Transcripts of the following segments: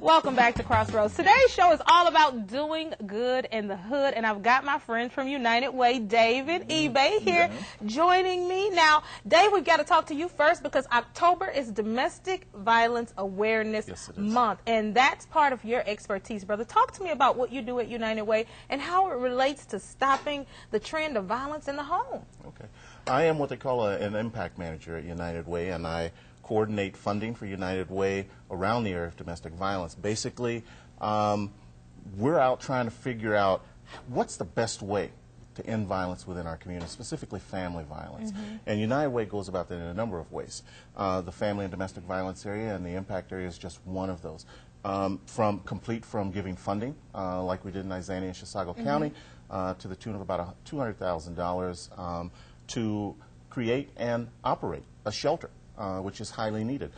Welcome back to Crossroads. Today's show is all about doing good in the hood, and I've got my friend from United Way, David eBay, here joining me. Now, Dave, we've got to talk to you first because October is Domestic Violence Awareness Month, and that's part of your expertise, brother. Talk to me about what you do at United Way and how it relates to stopping the trend of violence in the home. Okay. I am what they call an impact manager at United Way, and I coordinate funding for United Way around the area of domestic violence. Basically, we're out trying to figure out what's the best way to end violence within our community, specifically family violence. And United Way goes about that in a number of ways. The family and domestic violence area and the impact area is just one of those. From giving funding, like we did in Isani and Chisago County, to the tune of about $200,000 to create and operate a shelter, which is highly needed.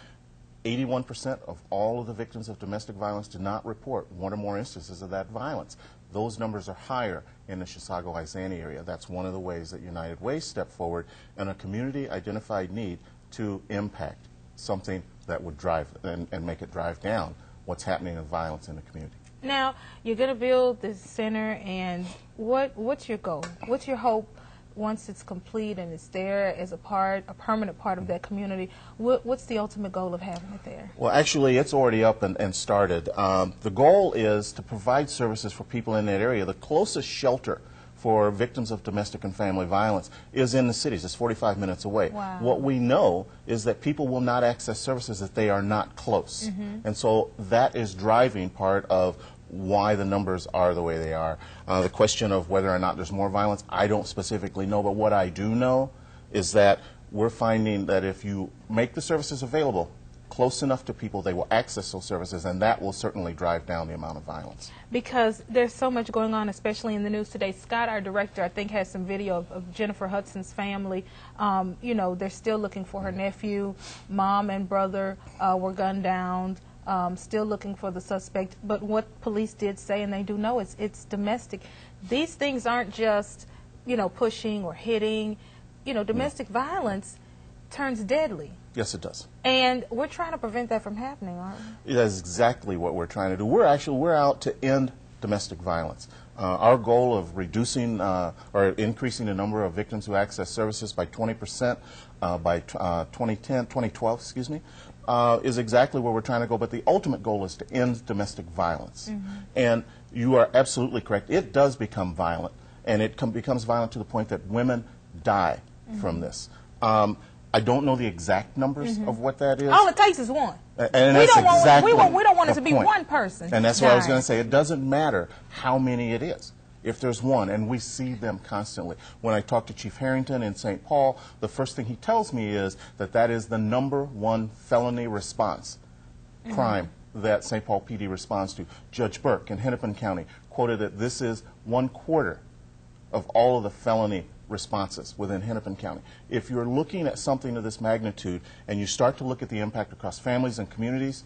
81% of all of the victims of domestic violence do not report one or more instances of that violence. Those numbers are higher in the Chisago-Isani area. That's one of the ways that United Way stepped forward in a community-identified need to impact something that would drive and make it drive down what's happening in violence in the community. Now, you're going to build this center, and what's your goal? What's your hope once it's complete and it's there as a permanent part of that community? What's the ultimate goal of having it there? Well, actually, it's already up and started. The goal is to provide services for people in that area. The closest shelter for victims of domestic and family violence is in the cities. It's 45 minutes away. Wow. What we know is that people will not access services if they are not close. And so that is driving part of why the numbers are the way they are. The question of whether or not there's more violence, I don't specifically know, but what I do know is that we're finding that if you make the services available close enough to people, they will access those services, and that will certainly drive down the amount of violence. Because there's so much going on, especially in the news today. Scott, our director, I think has some video of Jennifer Hudson's family. You know, they're still looking for her nephew. Mom and brother were gunned down. Still looking for the suspect, but what police did say, and they do know, it's domestic. These things aren't just, you know, pushing or hitting. You know, domestic violence turns deadly. Yes, it does. And we're trying to prevent that from happening, aren't we? That's exactly what we're trying to do. We're out to end domestic violence. Our goal of reducing or increasing the number of victims who access services by 20% by 2012, excuse me, is exactly where we're trying to go. But the ultimate goal is to end domestic violence. And you are absolutely correct. It does become violent, and it becomes violent to the point that women die from this. I don't know the exact numbers of what that is. All it takes is one. And we don't want it to be one person. And that's what I was going to say. It doesn't matter how many it is. If there's one, and we see them constantly. When I talk to Chief Harrington in St. Paul, the first thing he tells me is that that is the #1 felony response crime that St. Paul PD responds to. Judge Burke in Hennepin County quoted that this is 1/4 of all of the felony responses within Hennepin County. If you're looking at something of this magnitude and you start to look at the impact across families and communities,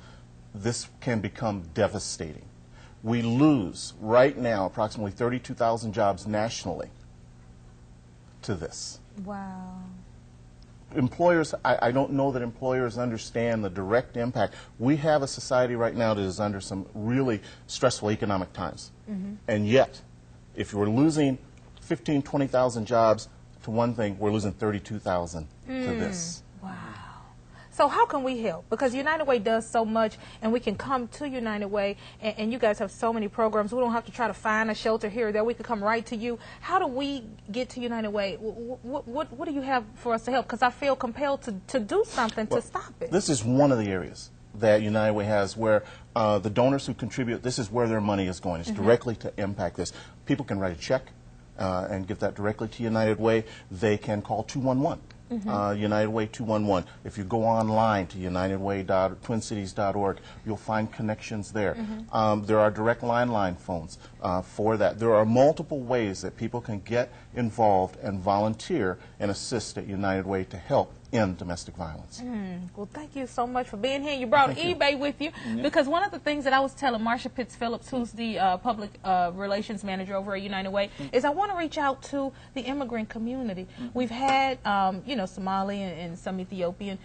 this can become devastating. We lose right now approximately 32,000 jobs nationally to this. Wow. Employers, I don't know that employers understand the direct impact. We have a society right now that is under some really stressful economic times. And yet, if we're losing 15,000, 20,000 jobs to one thing, we're losing 32,000 to this. Wow. So how can we help? Because United Way does so much, and we can come to United Way, and you guys have so many programs. We don't have to try to find a shelter here or there. We can come right to you. How do we get to United Way? What do you have for us to help? Because I feel compelled to do something to stop it. This is one of the areas that United Way has where the donors who contribute, this is where their money is going. It's directly to impact this. People can write a check and give that directly to United Way. They can call 211. United Way 211. If you go online to unitedway.twincities.org, you'll find connections there. There are direct line phones for that. There are multiple ways that people can get involved and volunteer and assist at United Way to help end domestic violence. Well, thank you so much for being here. You brought eBay with you because one of the things that I was telling Marsha Pitts-Phillips, who's the public relations manager over at United Way, is I want to reach out to the immigrant community. We've had, you know, Somali and some Ethiopian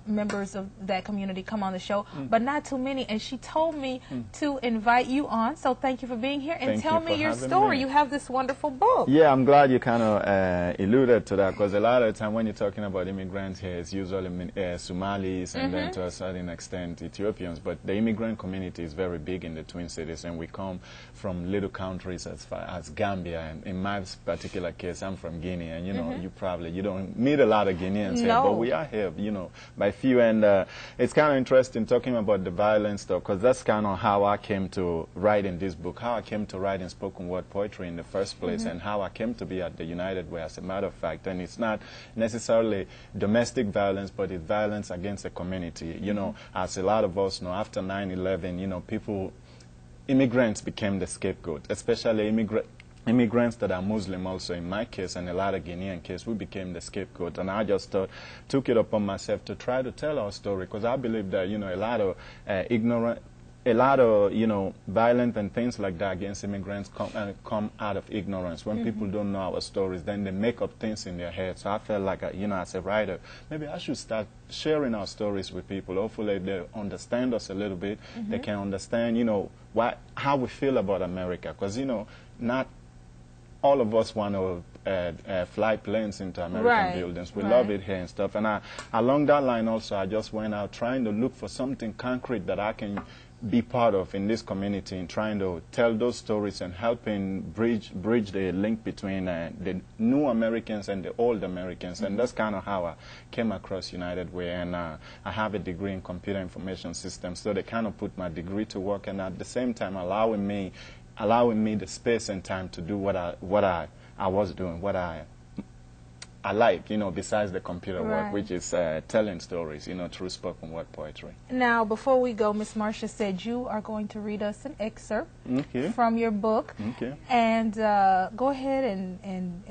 members of that community come on the show, but not too many. And she told me to invite you on. So thank you for being here and tell me your story. You have this wonderful book. Yeah, I'm glad you kind of alluded to that, because a lot of the time when you're talking about immigrants here, it's usually Somalis and then to a certain extent Ethiopians, but the immigrant community is very big in the Twin Cities, and we come from little countries as far as Gambia, and in my particular case, I'm from Guinea, and you know, you don't meet a lot of Guineans here, but we are here, you know, by few, and it's kind of interesting talking about the violence stuff, because that's kind of how I came to writing this book, how I came to writing spoken word poetry in the first place, and how I came to be at the United Way, as a matter of fact. And it's not necessarily domestic violence, but it's violence against the community. You know, as a lot of us know, after 9/11, you know, immigrants became the scapegoat, especially immigrants that are Muslim also, in my case, and a lot of Guinean case, we became the scapegoat. And I just took it upon myself to try to tell our story, because I believe that, you know, a lot of, you know, violence and things like that against immigrants come out of ignorance. When people don't know our stories, then they make up things in their head. So I felt like, you know, as a writer, maybe I should start sharing our stories with people. Hopefully they understand us a little bit. They can understand, you know, how we feel about America. Because, you know, not all of us want to fly planes into American buildings. We love it here and stuff. And along that line also, I just went out trying to look for something concrete that I can be part of in this community, and trying to tell those stories and helping bridge the link between the new Americans and the old Americans. And that's kind of how I came across United Way. And I have a degree in computer information systems, so they kind of put my degree to work, and at the same time allowing me the space and time to do what I was doing, what I like, you know, besides the computer work, which is telling stories, you know, through spoken word poetry. Now, before we go, Miss Marsha said you are going to read us an excerpt from your book. And go ahead and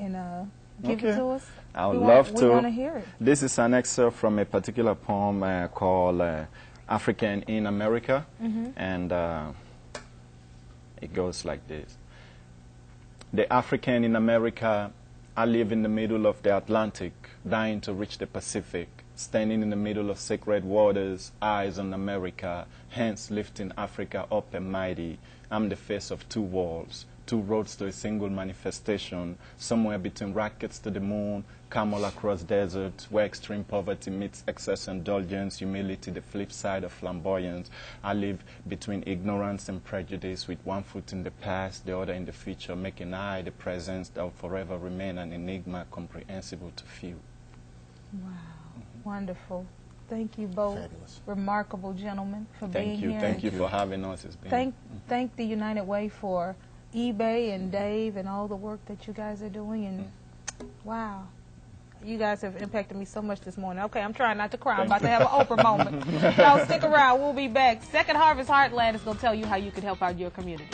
give it to us. I would love to. We want to hear it. This is an excerpt from a particular poem called African in America. And it goes like this. The African in America, I live in the middle of the Atlantic, dying to reach the Pacific, standing in the middle of sacred waters, eyes on America, hands lifting Africa up and mighty. I'm the face of two walls, two roads to a single manifestation, somewhere between rockets to the moon, camel across desert, where extreme poverty meets excess indulgence, humility, the flip side of flamboyance. I live between ignorance and prejudice, with one foot in the past, the other in the future, making I the presence that will forever remain an enigma comprehensible to few. Wow. Wonderful. Thank you both. Fabulous. Remarkable gentlemen for being here. Thank you for having us. It's been thank the United Way for eBay and Dave and all the work that you guys are doing. And wow, you guys have impacted me so much this morning. Okay, I'm trying not to cry. I'm about to have an Oprah moment. Y'all stick around. We'll be back. Second Harvest Heartland is going to tell you how you can help out your community.